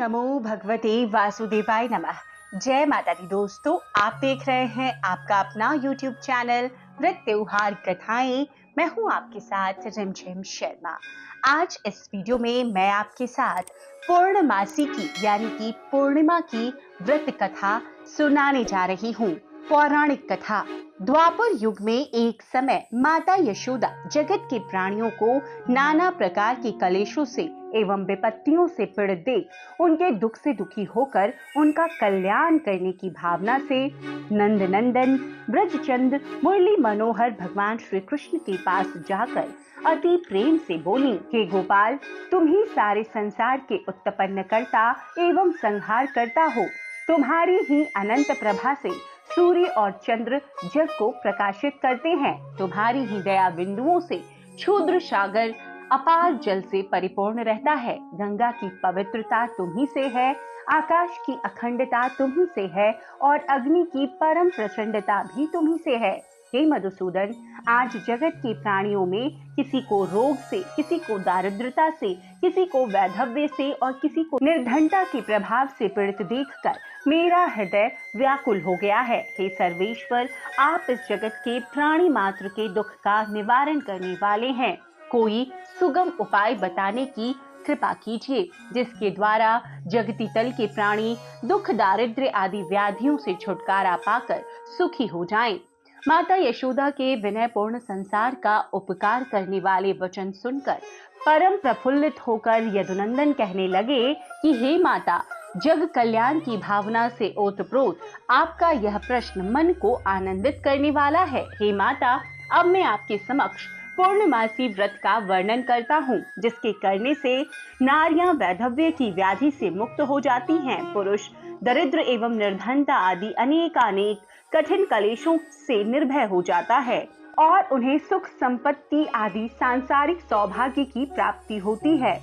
नमो भगवते वासुदेवाय नमः। जय माता दी दोस्तों, आप देख रहे हैं आपका अपना YouTube चैनल व्रत त्योहार कथाएं। मैं हूं आपके साथ रिमझिम शर्मा। आज इस वीडियो में मैं आपके साथ पूर्णमासी की यानी कि पूर्णिमा की व्रत कथा सुनाने जा रही हूं। पौराणिक कथा। द्वापर युग में एक समय माता यशोदा जगत के प्राणियों को नाना प्रकार के कलेशों से एवं विपत्तियों से पीड़ित देख उनके दुख से दुखी होकर उनका कल्याण करने की भावना से नंद नंदन ब्रजचंद मुरली मनोहर भगवान श्री कृष्ण के पास जाकर अति प्रेम से बोली, हे गोपाल, तुम ही सारे संसार के उत्पन्न करता एवं संहार करता हो। तुम्हारी ही अनंत प्रभा से सूर्य और चंद्र जग को प्रकाशित करते हैं। तुम्हारी ही दया बिंदुओं से क्षुद्र सागर अपार जल से परिपूर्ण रहता है। गंगा की पवित्रता तुम्ही से है, आकाश की अखंडता तुम्ही से है और अग्नि की परम प्रचंडता भी तुम्ही से है। हे मधुसूदन, आज जगत के प्राणियों में किसी को रोग से, किसी को दारिद्रता से, किसी को वैधव्य से और किसी को निर्धनता के प्रभाव से पीड़ित देखकर मेरा हृदय व्याकुल हो गया है। हे सर्वेश्वर, आप इस जगत के प्राणी मात्र के दुख का निवारण करने वाले हैं। कोई सुगम उपाय बताने की कृपा कीजिए, जिसके द्वारा जगती तल के प्राणी दुख, दारिद्र्य आदि व्याधियों से छुटकारा पाकर सुखी हो जाएं। माता यशोदा के विनयपूर्ण संसार का उपकार करने वाले वचन सुनकर परम प्रफुल्लित होकर यदुनंदन कहने लगे कि हे माता, जग कल्याण की भावना से ओतप्रोत आपका यह प्रश्न मन को आनंदित करने वाला है। हे माता, अब मैं आपके समक्ष पूर्णमासी व्रत का वर्णन करता हूँ, जिसके करने से नारियां वैधव्य की व्याधि से मुक्त हो जाती हैं। पुरुष दरिद्र एवं निर्धनता आदि अनेकानेक कठिन कलेशों से निर्भय हो जाता है और उन्हें सुख संपत्ति आदि सांसारिक सौभाग्य की प्राप्ति होती है।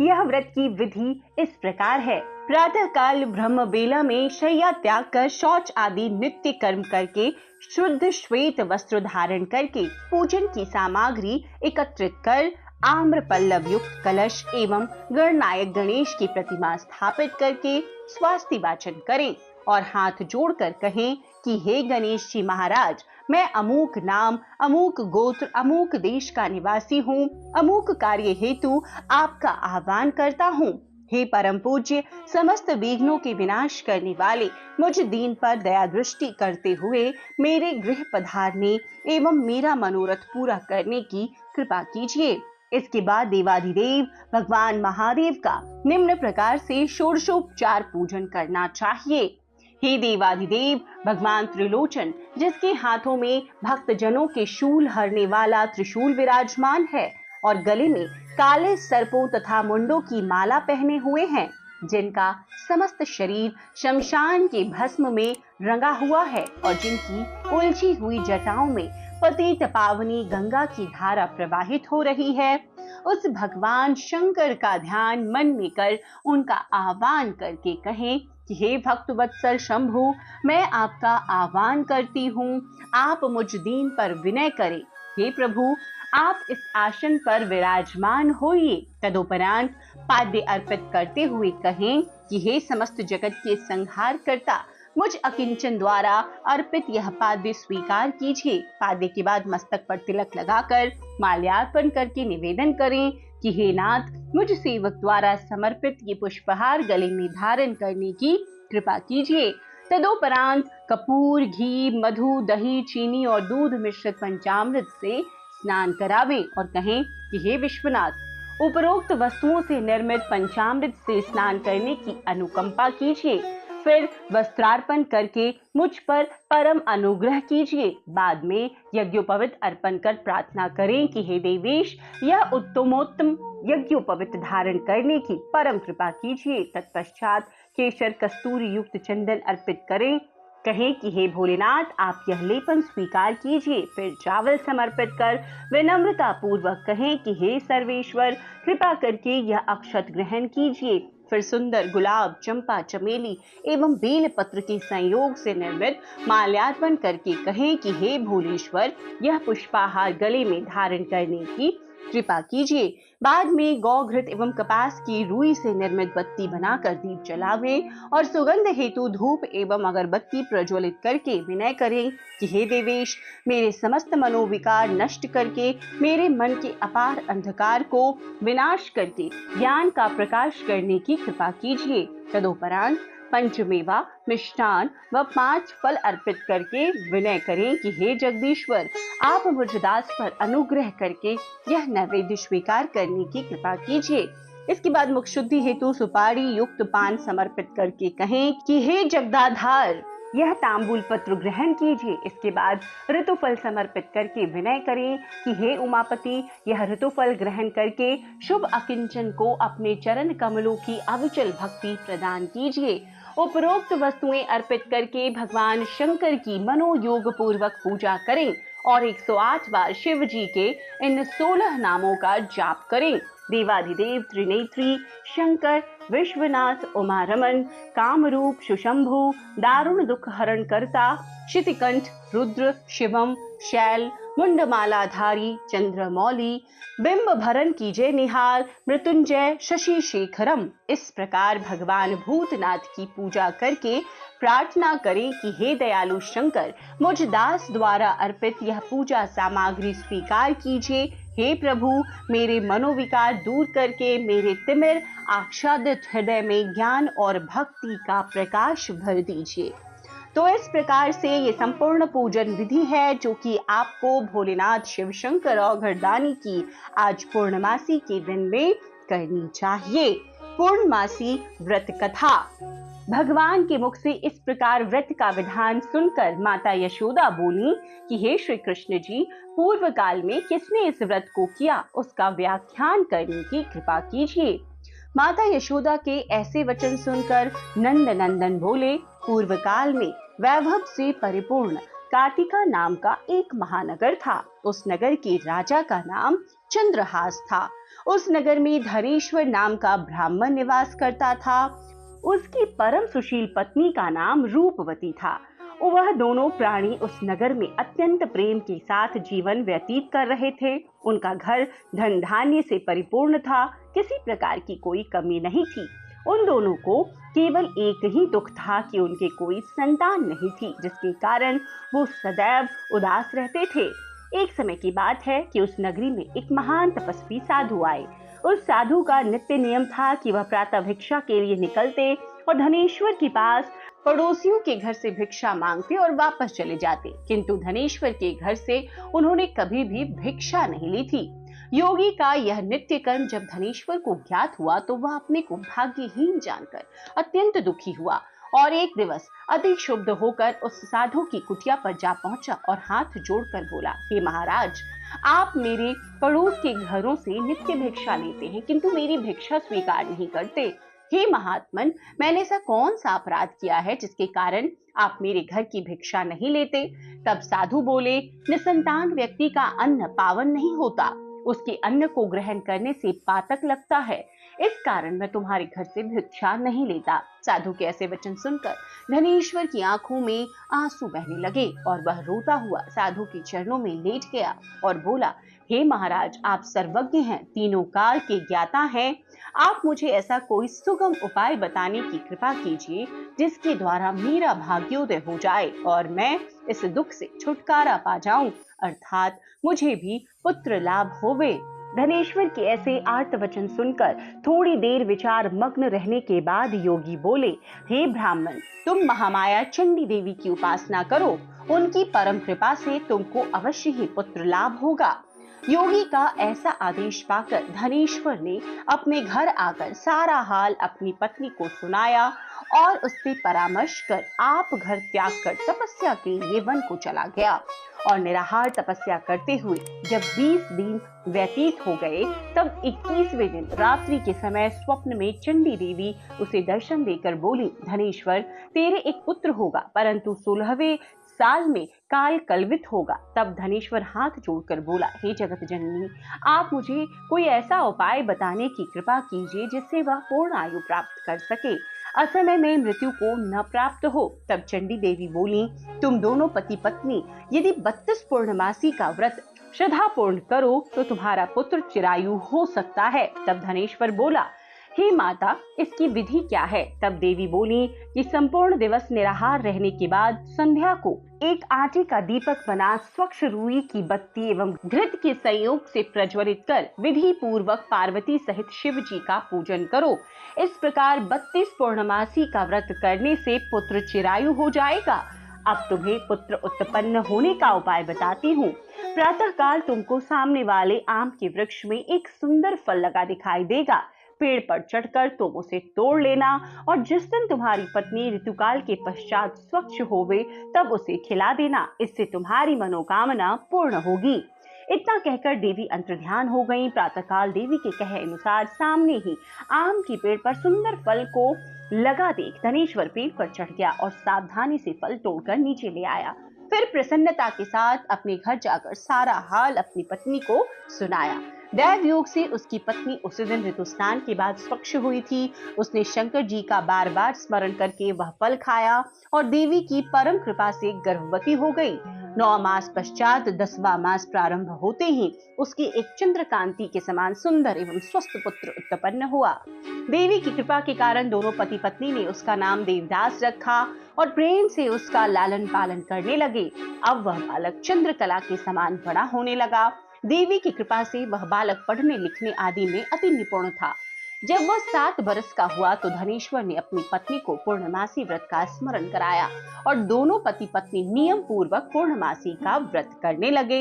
यह व्रत की विधि इस प्रकार है। प्रातः काल ब्रह्म बेला में शैया त्याग कर शौच आदि नित्य कर्म करके शुद्ध श्वेत वस्त्र धारण करके पूजन की सामग्री एकत्रित कर आम्र पल्लव युक्त कलश एवं गणनायक गणेश की प्रतिमा स्थापित करके स्वास्ति वाचन करें और हाथ जोड़कर कहें कि हे गणेश जी महाराज, मैं अमूक नाम, अमूक गोत्र, अमूक देश का निवासी हूँ, अमूक कार्य हेतु आपका आह्वान करता हूँ। हे परम पूज्य, समस्त विघ्नों के विनाश करने वाले, मुझ दीन पर दया दृष्टि करते हुए मेरे गृह पधारने एवं मेरा मनोरथ पूरा करने की कृपा कीजिए। इसके बाद देवाधिदेव भगवान महादेव का निम्न प्रकार से षोडशोपचार पूजन करना चाहिए। हे देवाधिदेव भगवान त्रिलोचन, जिसके हाथों में भक्त जनों के शूल हरने वाला त्रिशूल विराजमान है और गले में काले सर्पों तथा मुंडों की माला पहने हुए हैं, जिनका समस्त शरीर शमशान के भस्म में रंगा हुआ है और जिनकी उलझी हुई जटाओं में पतित पावनी गंगा की धारा प्रवाहित हो रही है, उस भगवान शंकर का ध्यान मन में कर उनका आह्वान करके कहें कि हे भक्त वत्सल शंभु, मैं आपका आह्वान करती हूँ, आप मुझ दीन पर विनय करें। हे प्रभु, आप इस आसन पर विराजमान होइए। तदुपरांत पाद्य अर्पित करते हुए कहें कि हे समस्त जगत के संहार करता, मुझ अकिंचन द्वारा अर्पित यह पाद्य स्वीकार कीजिए। पाद्य के बाद मस्तक पर तिलक लगाकर माल्यार्पण करके निवेदन करें कि हे नाथ, मुझ सेवक द्वारा समर्पित ये पुष्पहार गले में धारण करने की कृपा कीजिए। तदोपरांत कपूर, घी, मधु, दही, चीनी और दूध मिश्रित पंचामृत से स्नान करावें और कहें कि हे विश्वनाथ, उपरोक्त वस्तुओं से निर्मित पंचामृत से स्नान करने की अनुकंपा कीजिए। फिर वस्त्रार्पण करके मुझ पर परम अनुग्रह कीजिए। बाद में यज्ञोपवीत अर्पण कर प्रार्थना करें कि हे देवेश, यह उत्तमोत्तम यज्ञोपवीत धारण करने की परम कृपा कीजिए। तत्पश्चात केशर कस्तूरी युक्त चंदन अर्पित करें। कहें कि हे भोलेनाथ, आप यह लेपन स्वीकार कीजिए। फिर चावल समर्पित कर विनम्रता पूर्वक कहें कि हे सर्वेश्वर, कृपा करके यह अक्षत ग्रहण कीजिए। फिर सुंदर गुलाब, चंपा, चमेली एवं बेल पत्र के संयोग से निर्मित माल्यार्पण करके कहें कि हे भोलेश्वर, यह पुष्पाहार गले में धारण करने की कृपा कीजिए। बाद में गौ घृत एवं कपास की रुई से निर्मित बत्ती बनाकर दीप जलावें और सुगंध हेतु धूप एवं अगरबत्ती प्रज्वलित करके विनय करें कि हे देवेश, मेरे समस्त मनोविकार नष्ट करके, मेरे मन के अपार अंधकार को विनाश करके ज्ञान का प्रकाश करने की कृपा कीजिए। तदोपरांत पंचमेवा, मिष्ठान व 5 फल अर्पित करके विनय करें कि हे जगदीश्वर, आप मुझ दास पर अनुग्रह करके यह नैवेद्य स्वीकार करने की कृपा कीजिए। इसके बाद मुख शुद्धि हेतु सुपारी युक्त पान समर्पित करके कहें कि हे जगदाधार, यह तांबूल पत्र ग्रहण कीजिए। इसके बाद ऋतुफल समर्पित करके विनय करें कि हे उमापति, यह ऋतुफल ग्रहण करके शुभ अकिंचन को अपने चरण कमलों की अविचल भक्ति प्रदान कीजिए। उपरोक्त वस्तुएं अर्पित करके भगवान शंकर की मनोयोग पूर्वक पूजा करें और 108 बार शिव जी के इन 16 नामों का जाप करें। देवाधिदेव त्रिनेत्री शंकर, विश्वनाथ, उमा रमन, कामरूप, सुशंभु, दारुण दुख हरण करता, शितिकंठ, रुद्र, शिवम, शैल, मुंडमालाधारी, चंद्रमौली, बिंब भरण कीजय निहाल, मृत्युंजय, शशि शेखरम। इस प्रकार भगवान भूतनाथ की पूजा करके प्रार्थना करें कि हे दयालु शंकर, मुझ दास द्वारा अर्पित यह पूजा सामग्री स्वीकार कीजिए। हे प्रभु, मेरे मनोविकार दूर करके मेरे तिमिर आच्छादित हृदय में ज्ञान और भक्ति का प्रकाश भर दीजिए। तो इस प्रकार से ये संपूर्ण पूजन विधि है जो कि आपको भोलेनाथ शिव शंकर और घरदानी की आज पूर्णमासी के दिन में करनी चाहिए। पूर्णमासी व्रत कथा। भगवान के मुख से इस प्रकार व्रत का विधान सुनकर माता यशोदा बोली कि हे श्री कृष्ण जी, पूर्व काल में किसने इस व्रत को किया, उसका व्याख्यान करने की कृपा कीजिए। माता यशोदा के ऐसे वचन सुनकर नंद नंदन बोले, पूर्व काल में वैभव से परिपूर्ण कार्तिका नाम का एक महानगर था। उस नगर के राजा का नाम चंद्रहास था। उस नगर में धनेश्वर नाम का ब्राह्मण निवास करता था। उसकी परम सुशील पत्नी का नाम रूपवती था। वह दोनों प्राणी उस नगर में अत्यंत प्रेम के साथ जीवन व्यतीत कर रहे थे। उनका घर धन धान्य से परिपूर्ण था, किसी प्रकार की कोई कमी नहीं थी। उन दोनों को केवल एक ही दुख था कि उनके कोई संतान नहीं थी, जिसके कारण वो सदैव उदास रहते थे। एक समय की बात है कि उस नगरी में एक महान तपस्वी साधु आए। उस साधु का नित्य नियम था कि वह प्रातः भिक्षा के लिए निकलते और धनेश्वर के पास पड़ोसियों के घर से भिक्षा मांगते और वापस चले जाते, किंतु धनेश्वर के घर से उन्होंने कभी भी भिक्षा नहीं ली थी। योगी का यह नित्य कर्म जब धनेश्वर को ज्ञात हुआ तो वह अपने को भाग्यहीन जानकर अत्यंत दुखी हुआ और एक दिवस अति क्षुब्ध होकर उस साधु की कुटिया पर जा पहुंचा और हाथ जोड़कर बोला, हे महाराज, आप मेरे पड़ोस के घरों से नित्य भिक्षा लेते हैं किंतु मेरी भिक्षा स्वीकार नहीं करते। हे महात्मन, मैंने ऐसा कौन सा अपराध किया है जिसके कारण आप मेरे घर की भिक्षा नहीं लेते? तब साधु बोले, निसंतान व्यक्ति का अन्न पावन नहीं होता, उसके अन्न को ग्रहण करने से पातक लगता है, इस कारण मैं तुम्हारे घर से भिक्षा नहीं लेता। साधु के ऐसे वचन सुनकर धनेश्वर की आंखों में आंसू बहने लगे और वह रोता हुआ साधु के चरणों में लेट गया और बोला, हे महाराज, आप सर्वज्ञ हैं, तीनों काल के ज्ञाता हैं, आप मुझे ऐसा कोई सुगम उपाय बताने की कृपा कीजिए जिसके द्वारा मेरा भाग्योदय हो जाए और मैं इस दुख से छुटकारा पा जाऊं, अर्थात मुझे भी पुत्र लाभ होवे। धनेश्वर के ऐसे आर्त वचन सुनकर थोड़ी देर विचार मग्न रहने के बाद योगी बोले, हे ब्राह्मण, तुम महामाया चंडी देवी की उपासना करो, उनकी परम कृपा से तुमको अवश्य ही पुत्र लाभ होगा। योगी का ऐसा आदेश पाकर धनेश्वर ने अपने घर आकर सारा हाल अपनी पत्नी को सुनाया और उससे परामर्श कर आप घर त्याग कर तपस्या के लिए वन को चला गया और निराहार तपस्या करते हुए जब 20 दिन व्यतीत हो गए तब 21वें दिन रात्रि के समय स्वप्न में चंडी देवी उसे दर्शन देकर बोली, धनेश्वर, तेरे एक पुत्र होगा परंतु 16वें साल में काल कलवित होगा। तब धनेश्वर हाथ जोड़कर बोला, हे जगत जननी, आप मुझे कोई ऐसा उपाय बताने की कृपा कीजिए जिससे वह पूर्ण आयु प्राप्त कर सके, असमय में मृत्यु को न प्राप्त हो। तब चंडी देवी बोली, तुम दोनों पति पत्नी यदि 32 पूर्णमासी का व्रत श्रद्धा पूर्ण करो तो तुम्हारा पुत्र चिरायु हो सकता है। तब धनेश्वर बोला, हे माता, इसकी विधि क्या है? तब देवी बोली कि संपूर्ण दिवस निराहार रहने के बाद संध्या को एक आटे का दीपक बना स्वच्छ रुई की बत्ती एवं घृत के संयोग से प्रज्वलित कर विधि पूर्वक पार्वती सहित शिव जी का पूजन करो। इस प्रकार 32 पूर्णमासी का व्रत करने से पुत्र चिरायु हो जाएगा। अब तुम्हें पुत्र उत्पन्न होने का उपाय बताती हूँ। प्रातः काल तुमको सामने वाले आम के वृक्ष में एक सुंदर फल लगा दिखाई देगा। पेड़ पर चढ़कर तुम उसे तोड़ लेना और जिस दिन तुम्हारी पत्नी ऋतुकाल के पश्चात स्वच्छ होवे तब उसे खिला देना। इससे तुम्हारी मनोकामना पूर्ण होगी। इतना कहकर देवी अंतर्ध्यान हो गईं। प्रातःकाल देवी के कहे अनुसार सामने ही आम के पेड़ पर सुंदर फल को लगा देख धनेश्वर पेड़ पर चढ़ गया और सावधानी से फल तोड़कर नीचे ले आया। फिर प्रसन्नता के साथ अपने घर जाकर सारा हाल अपनी पत्नी को सुनाया। दैव योग से उसकी पत्नी उसी दिन ऋतु स्नान के बाद स्वच्छ हुई थी। उसने शंकर जी का बार बार स्मरण करके वह फल खाया और देवी की परम कृपा से गर्भवती हो गई। 9 मास पश्चात 10वां मास प्रारंभ होते ही उसकी एक चंद्रकांति के समान सुंदर एवं स्वस्थ पुत्र उत्पन्न हुआ। देवी की कृपा के कारण दोनों पति पत्नी ने उसका नाम देवदास रखा और प्रेम से उसका लालन पालन करने लगे। अब वह बालक चंद्रकला के समान बड़ा होने लगा। देवी की कृपा से वह बालक पढ़ने लिखने आदि में अति निपुण था। जब वह 7 बरस का हुआ तो धनेश्वर ने अपनी पत्नी को पूर्णमासी व्रत का स्मरण कराया और दोनों पति पत्नी नियम पूर्वक पूर्णमासी का व्रत करने लगे।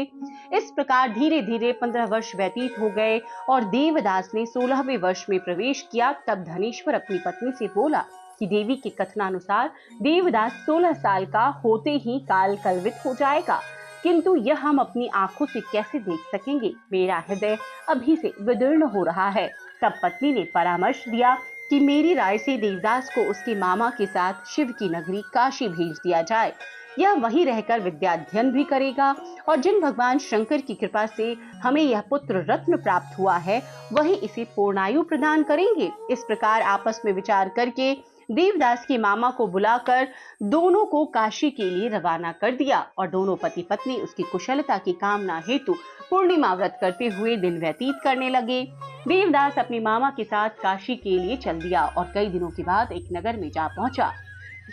इस प्रकार धीरे धीरे 15 वर्ष व्यतीत हो गए और देवदास ने 16वें वर्ष में प्रवेश किया। तब धनेश्वर अपनी पत्नी से बोला कि देवी के कथनानुसार देवदास 16 साल का होते ही काल कलवित हो जाएगा, किंतु यह हम अपनी आंखों से कैसे देख सकेंगे? मेरा हृदय अभी से विदीर्ण हो रहा है। तब पत्नी ने परामर्श दिया कि मेरी राय से देवदास को उसके मामा के साथ शिव की नगरी काशी भेज दिया जाए। यह वहीं रहकर विद्याध्ययन भी करेगा और जिन भगवान शंकर की कृपा से हमें यह पुत्र रत्न प्राप्त हुआ है वही इसे पूर्णायु प्रदान करेंगे। इस प्रकार आपस में विचार करके देवदास के मामा को बुलाकर दोनों को काशी के लिए रवाना कर दिया और दोनों पति पत्नी उसकी कुशलता की कामना हेतु पूर्णिमा व्रत करते हुए दिन व्यतीत करने लगे। देवदास अपने मामा के साथ काशी के लिए चल दिया और कई दिनों के बाद एक नगर में जा पहुंचा।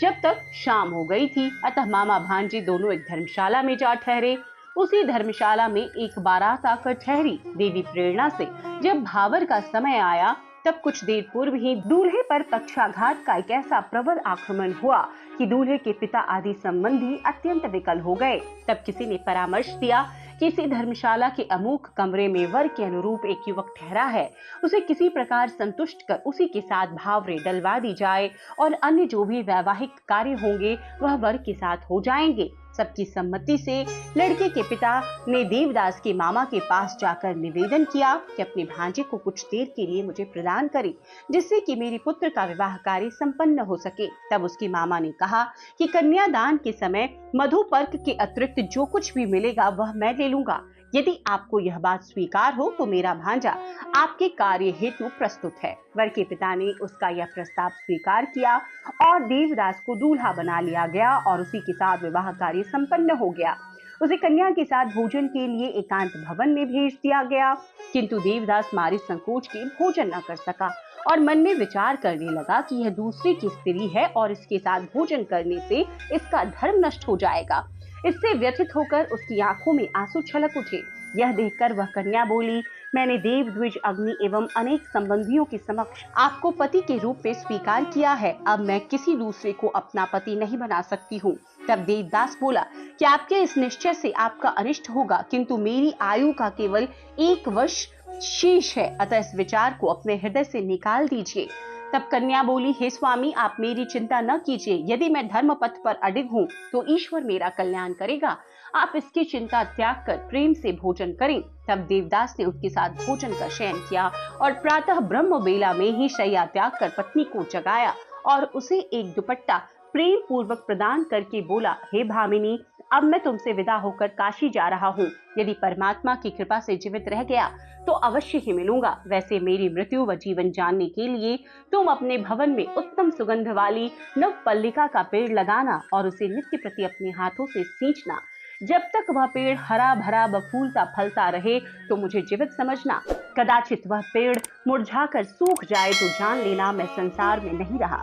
जब तक शाम हो गई थी, अतः मामा भांजे दोनों एक धर्मशाला में जा ठहरे। उसी धर्मशाला में एक बारात आकर ठहरी। देवी प्रेरणा से जब भावर का समय आया तब कुछ देर पूर्व ही दूल्हे पर पक्षाघात का एक ऐसा प्रबल आक्रमण हुआ कि दूल्हे के पिता आदि संबंधी अत्यंत विकल हो गए। तब किसी ने परामर्श दिया कि इसी धर्मशाला के अमुक कमरे में वर के अनुरूप एक युवक ठहरा है, उसे किसी प्रकार संतुष्ट कर उसी के साथ भावरे डलवा दी जाए और अन्य जो भी वैवाहिक कार्य होंगे वह वर के साथ हो जाएंगे। सबकी सम्मति से लड़के के पिता ने देवदास के मामा के पास जाकर निवेदन किया कि अपने भांजे को कुछ देर के लिए मुझे प्रदान करें, जिससे कि मेरे पुत्र का विवाह कार्य संपन्न हो सके। तब उसके मामा ने कहा कि कन्यादान के समय मधुपर्क के अतिरिक्त जो कुछ भी मिलेगा वह मैं ले लूंगा। यदि आपको यह बात स्वीकार हो तो मेरा भांजा आपके कार्य हेतु प्रस्तुत है। वर के पिता ने उसका यह प्रस्ताव स्वीकार किया और देवदास को दूल्हा बना लिया गया और उसी के साथ विवाह कार्य संपन्न हो गया। उसे कन्या के साथ भोजन के लिए एकांत भवन में भेज दिया गया, किंतु देवदास मारे संकोच के भोजन न कर सका और मन में विचार करने लगा कि यह दूसरे की स्त्री है और इसके साथ भोजन करने से इसका धर्म नष्ट हो जाएगा। इससे व्यथित होकर उसकी आंखों में आंसू छलक उठे। यह देखकर वह कन्या बोली, मैंने देव द्विज अग्नि एवं अनेक संबंधियों के समक्ष आपको पति के रूप में स्वीकार किया है। अब मैं किसी दूसरे को अपना पति नहीं बना सकती हूँ। तब देवदास बोला कि आपके इस निश्चय से आपका अनिष्ट होगा, किंतु मेरी आयु का केवल 1 वर्ष शेष है, अतः इस विचार को अपने हृदय से निकाल दीजिए। तब कन्या बोली, हे स्वामी, आप मेरी चिंता न कीजिए। यदि मैं धर्म पथ पर अडिग हूँ तो ईश्वर मेरा कल्याण करेगा। आप इसकी चिंता त्याग कर प्रेम से भोजन करें। तब देवदास ने उसके साथ भोजन का शयन किया और प्रातः ब्रह्म बेला में ही शैया त्याग कर पत्नी को जगाया और उसे एक दुपट्टा प्रेम पूर्वक प्रदान करके बोला, हे भामिनी, अब मैं तुमसे विदा होकर काशी जा रहा हूँ। यदि परमात्मा की कृपा से जीवित रह गया तो अवश्य ही मिलूंगा। वैसे मेरी मृत्यु व जीवन जानने के लिए तुम अपने भवन में उत्तम सुगंध वाली नव पल्लिका का पेड़ लगाना और उसे नित्य प्रति अपने हाथों से सींचना। जब तक वह पेड़ हरा भरा बफूलता फलता रहे तो मुझे जीवित समझना, कदाचित वह पेड़ मुरझाकर सूख जाए तो जान लेना मैं संसार में नहीं रहा।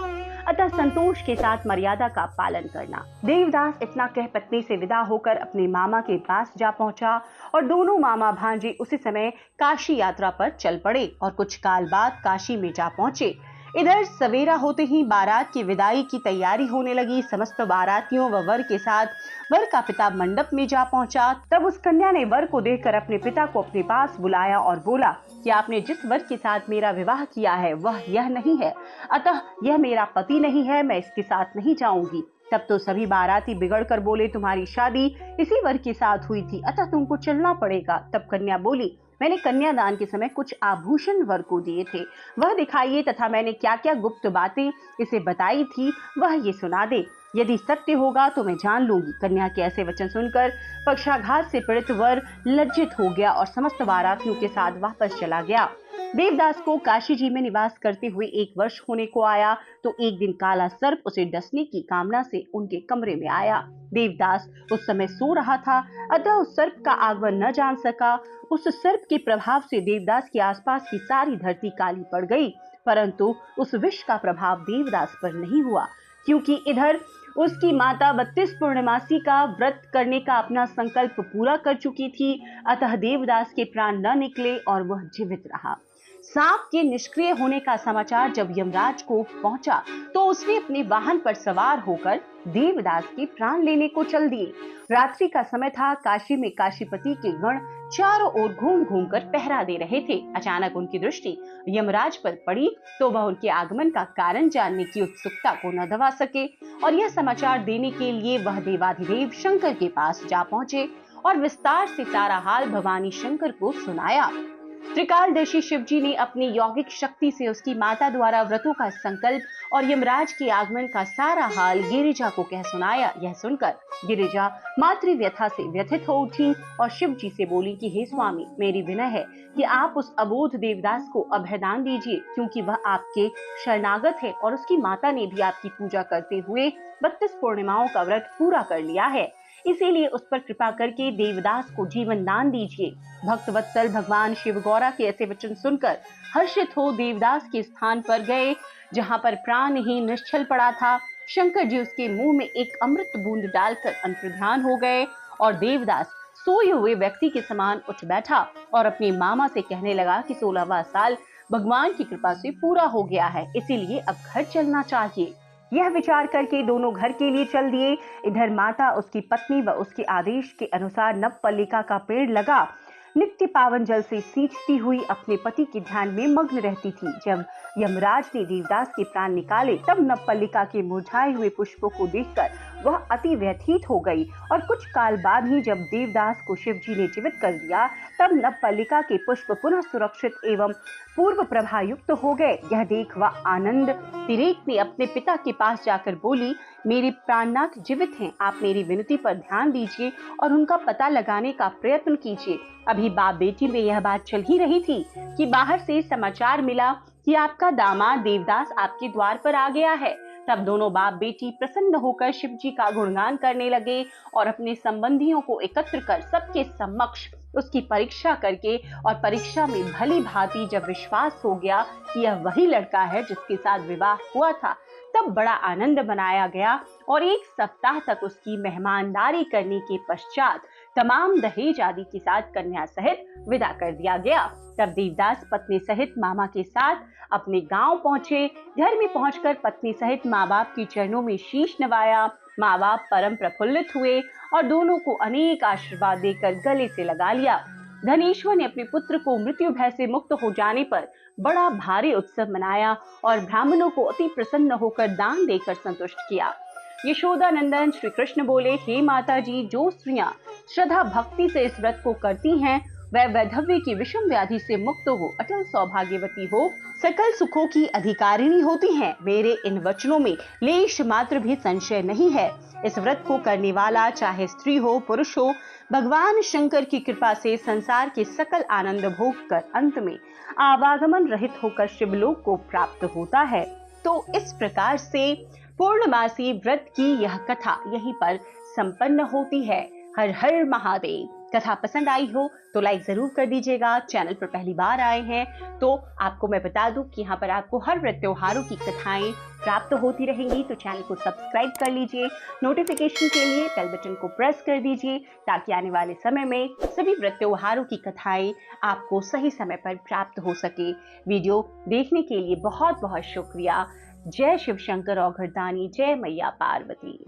अतः संतोष के साथ मर्यादा का पालन करना। देवदास इतना कह पत्नी से विदा होकर अपने मामा के पास जा पहुंचा और दोनों मामा भांजे उसी समय काशी यात्रा पर चल पड़े और कुछ काल बाद काशी में जा पहुंचे। इधर सवेरा होते ही बारात की विदाई की तैयारी होने लगी। समस्त बारातियों व वर के साथ वर का पिता मंडप में जा पहुंचा। तब उस कन्या ने वर को देखकर अपने पिता को अपने पास बुलाया और बोला कि आपने जिस वर के साथ मेरा विवाह किया है वह यह नहीं है, अतः यह मेरा पति नहीं है, मैं इसके साथ नहीं जाऊंगी। तब तो सभी बाराती बिगड़कर बोले, तुम्हारी शादी इसी वर के साथ हुई थी, अतः तुमको चलना पड़ेगा। तब कन्या बोली, मैंने कन्यादान के समय कुछ आभूषण वर को दिए थे, वह दिखाइए, तथा मैंने क्या क्या गुप्त बातें इसे बताई थी वह ये सुना दे। यदि सत्य होगा तो मैं जान लूंगी। कन्या के ऐसे वचन सुनकर पक्षाघात से पीड़ित वर लज्जित हो गया और समस्त बारातियों के साथ वापस चला गया। देवदास को काशी जी में निवास करते हुए 1 वर्ष होने को आया तो एक दिन काला सर्प उसे डसने की कामना से उनके कमरे में आया। देवदास उस समय सो रहा था, अतः उस सर्प का आगमन न जान सका। उस सर्प के प्रभाव से देवदास के आसपास की सारी धरती काली पड़ गई, परंतु उस विष का प्रभाव देवदास पर नहीं हुआ, क्योंकि इधर उसकी माता 32 पूर्णमासी का व्रत करने का अपना संकल्प पूरा कर चुकी थी। अतः देवदास के प्राण न निकले और वह जीवित रहा। सांप के निष्क्रिय होने का समाचार जब यमराज को पहुंचा तो उसने अपने वाहन पर सवार होकर देवदास के प्राण लेने को चल दिए। रात्रि का समय था। काशी में काशीपति के गण चारों ओर घूम घूम कर पहरा दे रहे थे। अचानक उनकी दृष्टि यमराज पर पड़ी तो वह उनके आगमन का कारण जानने की उत्सुकता को न दबा सके और यह समाचार देने के लिए वह देवाधिदेव शंकर के पास जा पहुंचे और विस्तार से सारा हाल भवानी शंकर को सुनाया। त्रिकालदर्शी शिवजी ने अपनी यौगिक शक्ति से उसकी माता द्वारा व्रतों का संकल्प और यमराज के आगमन का सारा हाल गिरिजा को कह सुनाया। यह सुनकर गिरिजा मातृ व्यथा से व्यथित हो उठी और शिवजी से बोली कि हे स्वामी, मेरी विनय है कि आप उस अबोध देवदास को अभयदान दीजिए, क्योंकि वह आपके शरणागत है और उसकी माता ने भी आपकी पूजा करते हुए 32 पूर्णिमाओं का व्रत पूरा कर लिया है, इसीलिए उस पर कृपा करके देवदास को जीवन दान दीजिए। भक्त वत्सल भगवान शिव गौरा के ऐसे वचन सुनकर हर्षित हो देवदास के स्थान पर गए जहां पर प्राण ही निश्चल पड़ा था। शंकर जी उसके मुंह में एक अमृत बूंद डालकर अंतर्ध्यान हो गए और देवदास सोए हुए व्यक्ति के समान उठ बैठा और अपने मामा से कहने लगा कि 16वां साल भगवान की कृपा से पूरा हो गया है, इसीलिए अब घर चलना चाहिए। यह विचार करके दोनों घर के लिए चल दिए। इधर माता उसकी पत्नी व उसके आदेश के अनुसार नवपल्लिका का पेड़ लगा नित्य पावन जल से सींचती हुई अपने पति के ध्यान में मग्न रहती थी। जब यमराज ने देवदास के प्राण निकाले तब नवपल्लिका के मुरझाए हुए पुष्पों को देखकर वह अति व्यथित हो गई और कुछ काल बाद ही जब देवदास को शिवजी ने जीवित कर दिया तब नवपल्लिका के पुष्प पुनः सुरक्षित एवं पूर्व प्रभा युक्त हो गए। यह देख वह आनंद तिरेक ने अपने पिता के पास जाकर बोली, मेरे प्राणनाथ जीवित हैं, आप मेरी विनती पर ध्यान दीजिए और उनका पता लगाने का प्रयत्न कीजिए। अभी बाप बेटी में यह बात चल ही रही थी कि बाहर से समाचार मिला कि आपका दामाद देवदास आपके द्वार पर आ गया है। तब दोनों बाप बेटी प्रसन्न होकर शिव जी का गुणगान करने लगे और अपने संबंधियों को एकत्र कर सबके समक्ष उसकी परीक्षा करके और परीक्षा में भली भांति जब विश्वास हो गया कि यह वही लड़का है जिसके साथ विवाह हुआ था, तब बड़ा आनंद मनाया गया और 1 सप्ताह तक उसकी मेहमानदारी करने के पश्चात तमाम दहेज आदि के साथ कन्या सहित विदा कर दिया गया। तब देवदास पत्नी सहित मामा के साथ अपने गांव पहुंचे। घर में पहुंचकर पत्नी सहित माँ बाप के चरणों में शीश नवाया। माँ बाप परम प्रफुल्लित हुए और दोनों को अनेक आशीर्वाद देकर गले से लगा लिया। धनेश्वर ने अपने पुत्र को मृत्यु भय से मुक्त हो जाने पर बड़ा भारी उत्सव मनाया और ब्राह्मणों को अति प्रसन्न होकर दान देकर संतुष्ट किया। यशोदा नंदन श्री कृष्ण बोले, हे माता जी, जो स्त्रियां श्रद्धा भक्ति से इस व्रत को करती हैं वह वैधव्य की विषम व्याधि से मुक्त हो, अटल सौभाग्यवती हो, सकल सुखों की अधिकारिणी होती हैं। मेरे इन वचनों में लेश मात्र भी संशय नहीं है। इस व्रत को करने वाला चाहे स्त्री हो पुरुष हो, भगवान शंकर की कृपा से संसार के सकल आनंद भोग कर अंत में आवागमन रहित होकर शिवलोक को प्राप्त होता है। तो इस प्रकार से पूर्णमासी व्रत की यह कथा यहीं पर संपन्न होती है। हर हर महादेव। कथा पसंद आई हो तो लाइक जरूर कर दीजिएगा। चैनल पर पहली बार आए हैं तो आपको मैं बता दूं कि यहाँ पर आपको हर व्रत त्योहारों की कथाएं प्राप्त होती रहेंगी, तो चैनल को सब्सक्राइब कर लीजिए। नोटिफिकेशन के लिए बेल बटन को प्रेस कर दीजिए ताकि आने वाले समय में सभी व्रत त्योहारों की कथाएं आपको सही समय पर प्राप्त हो सके। वीडियो देखने के लिए बहुत बहुत शुक्रिया। जय शिव शंकर औघड़दानी, जय मैया पार्वती।